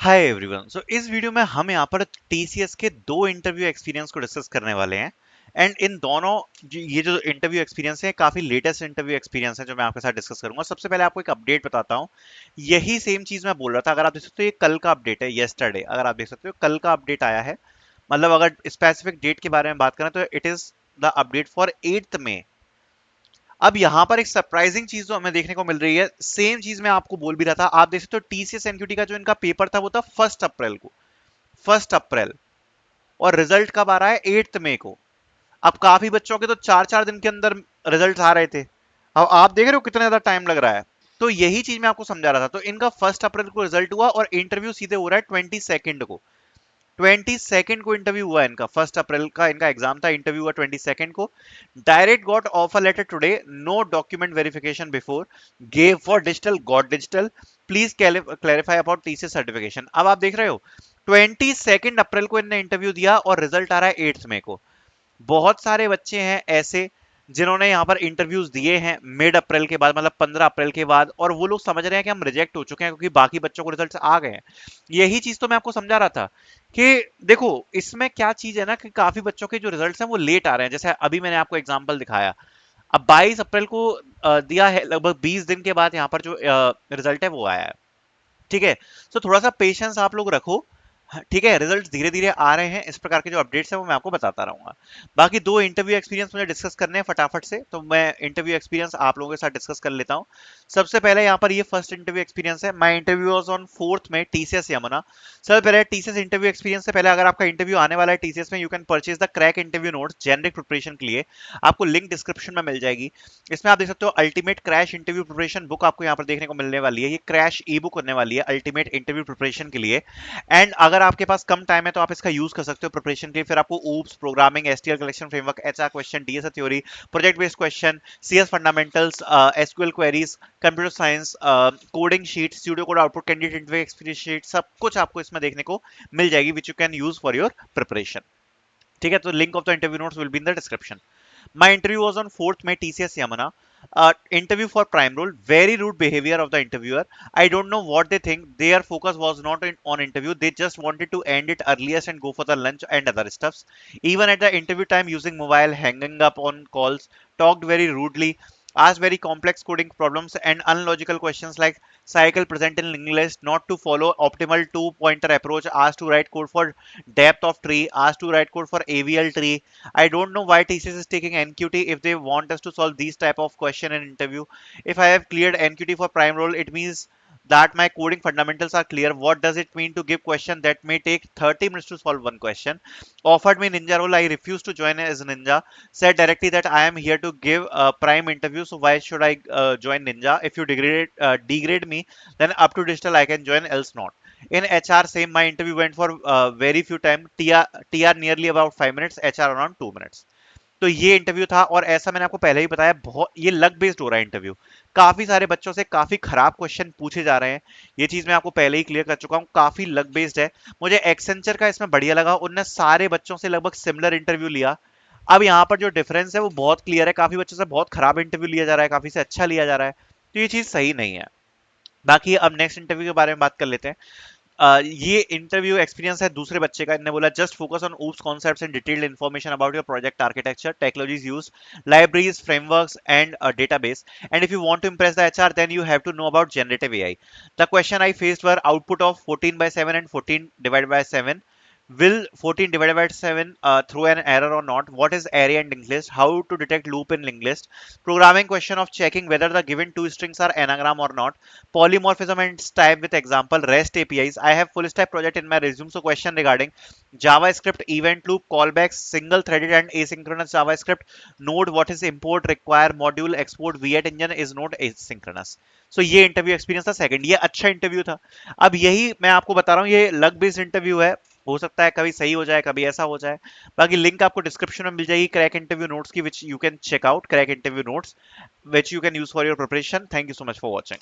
Hi everyone. सो इस video में हम यहाँ पर टीसीएस के दो इंटरव्यू एक्सपीरियंस को डिस्कस करने वाले हैं। एंड इन दोनों ये जो इंटरव्यू एक्सपीरियंस है काफी लेटेस्ट इंटरव्यू एक्सपीरियंस है जो मैं आपके साथ डिस्कस करूंगा। सबसे पहले आपको एक अपडेट बताता हूँ। यही सेम चीज मैं बोल रहा था, अगर आप देख सकते हो ये कल का अपडेट है, येस्टरडे। अगर आप देख सकते हो कल का अपडेट आया है, मतलब अगर स्पेसिफिक डेट के बारे में बात करें तो it is the update for 8 मई। अब यहाँ पर एक सरप्राइजिंग चीज जो हमें देखने को मिल रही है, सेम चीज मैं आपको बोल भी रहा था। आप देख सकते हो टीसीएस एनक्यूटी का जो इनका पेपर था वो था 1 अप्रैल को, 1 अप्रैल। और रिजल्ट कब आ रहा है? 8 मई को। अब काफी बच्चों के तो 4 4 दिन के अंदर रिजल्ट आ रहे थे। अब आप देख रहे हो कितना ज्यादा टाइम लग रहा है। तो यही चीज मैं आपको समझा रहा था। तो इनका 1 अप्रैल को रिजल्ट हुआ और इंटरव्यू सीधे हो रहा है 22 को। 22 को इंटरव्यू हुआ इनका। 1 अप्रैल का इनका एग्जाम था, इंटरव्यू हुआ 22 को। Direct got offer letter today, no document verification before, gave for digital, got digital, please clarify about TC certification. अब आप देख रहे हो 22 अप्रैल को इन्होंने इंटरव्यू दिया और रिजल्ट आ रहा है 8 मई को। बहुत सारे बच्चे हैं ऐसे जिन्होंने यहाँ पर इंटरव्यूज दिए हैं मिड अप्रैल के बाद, मतलब 15 अप्रैल के बाद, और वो लोग समझ रहे हैं कि हम रिजेक्ट हो चुके हैं क्योंकि बाकी बच्चों को रिजल्ट आ गए हैं। यही चीज तो मैं आपको समझा रहा था कि देखो इसमें क्या चीज है ना, कि काफी बच्चों के जो रिजल्ट्स हैं वो लेट आ रहे हैं। जैसे अभी मैंने आपको एग्जांपल दिखाया, अब 22 अप्रैल को दिया है, लगभग 20 दिन के बाद यहाँ पर जो रिजल्ट है वो आया है। ठीक है। तो थोड़ा सा पेशेंस आप लोग रखो। हाँ, ठीक है, रिजल्ट्स धीरे धीरे आ रहे हैं। इस प्रकार के जो अपडेट्स हैं वो मैं आपको बताता रहूंगा। बाकी दो इंटरव्यू एक्सपीरियंस मुझे डिस्कस करने हैं फटाफट से, तो मैं इंटरव्यू एक्सपीरियंस आप लोगों के साथ डिस्कस कर लेता हूं। सबसे पहले यहाँ पर ये फर्स्ट इंटरव्यू एक्सपीरियंस है। माय इंटरव्यू वाज ऑन 4 में टीसीएस यमुना। सर पहले टीसीएस इंटरव्यू एक्सपीरियंस से पहले, अगर आपका इंटरव्यू आने वाला है टीसीएस में, you can purchase the crack interview notes generic preparation के लिए। आपको लिंक डिस्क्रिप्शन में मिल जाएगी। इसमें आप देख सकते हो ultimate crash interview preparation book आपको यहाँ पर देखने को मिलने वाली है। ये क्रैश ई बुक होने वाली है अल्टीमेट इंटरव्यू प्रिपरेशन के लिए। एंड अगर आपके पास कम टाइम है तो आप इसका यूज कर सकते हो प्रिपरेशन के लिए। फिर आपको oops, programming, STL collection framework, HR question, DSA theory, project based question, CS fundamentals, SQL queries, computer science, coding sheet, pseudo code output, candidate interview experience sheet, सब कुछ आपको इसमें देखने को मिल जाएगी विच you can use for your preparation. ठीक है, तो link of the interview notes will be in the description. My interview was on 4th May, TCS Yamuna. Interview for prime role. Very rude behavior of the interviewer. I don't know what they think. Their focus was not on interview. They just wanted to end it earliest and go for the lunch and other stuffs. Even at the interview time, using mobile, hanging up on calls, talked very rudely, asked very complex coding problems and unlogical questions like cycle present in English, not to follow optimal two-pointer approach, asked to write code for depth of tree, asked to write code for AVL tree. I don't know why TCS is taking NQT if they want us to solve these type of question in interview. If I have cleared NQT for prime role, it means that my coding fundamentals are clear. What does it mean to give question that may take 30 minutes to solve one question? Offered me ninja role, I refused to join as ninja. Said directly that I am here to give a prime interview, so why should I join ninja? If you degrade me, then up to digital I can join, else not. In HR, same. My interview went for very few time. TR nearly about 5 minutes. HR around 2 minutes. तो ये interview था, और ऐसा मैंने आपको पहले ही बताया, बहुत ये लक बेस्ड हो रहा है इंटरव्यू। काफी सारे बच्चों से काफी खराब क्वेश्चन पूछे जा रहे हैं। ये चीज मैं आपको पहले ही क्लियर कर चुका हूँ, काफी लक बेस्ड है। मुझे एक्सेंचर का इसमें बढ़िया लगा, उनने सारे बच्चों से लगभग सिमिलर इंटरव्यू लिया। अब यहाँ पर जो डिफरेंस है वो बहुत क्लियर है, काफी बच्चों से बहुत खराब इंटरव्यू लिया जा रहा है, काफी से अच्छा लिया जा रहा है। तो ये चीज सही नहीं है। बाकी अब नेक्स्ट इंटरव्यू के बारे में बात कर लेते हैं। ये इंटरव्यू एक्सपीरियंस है दूसरे बच्चे का। इन्होंने बोला just focus on oops concepts and detailed information about your project architecture, technologies use, libraries, frameworks, and a database. And if you want to impress the HR, then you have to know about generative AI. The question I faced were output of 14 by 7 and 14 divided by 7. Will 14 divided by 7 throw an error or not? What is array and linked list? How to detect loop in linked list? Programming question of checking whether the given two strings are anagram or not. Polymorphism and type with example. REST APIs. I have full stack project in my resume. So question regarding JavaScript, event loop, callbacks, single threaded and asynchronous JavaScript. Node, what is import, require, module, export, V8 engine is not asynchronous. So ये interview experience था second. ये अच्छा interview था। अब यही मैं आपको बता रहा हूँ, ये लक बेस्ड इंटरव्यू है। हो सकता है कभी सही हो जाए, कभी ऐसा हो जाए। बाकी लिंक आपको डिस्क्रिप्शन में मिल जाएगी क्रैक इंटरव्यू नोट्स की, which you can check out crack interview notes, which you can use for your preparation. Thank you so much for watching.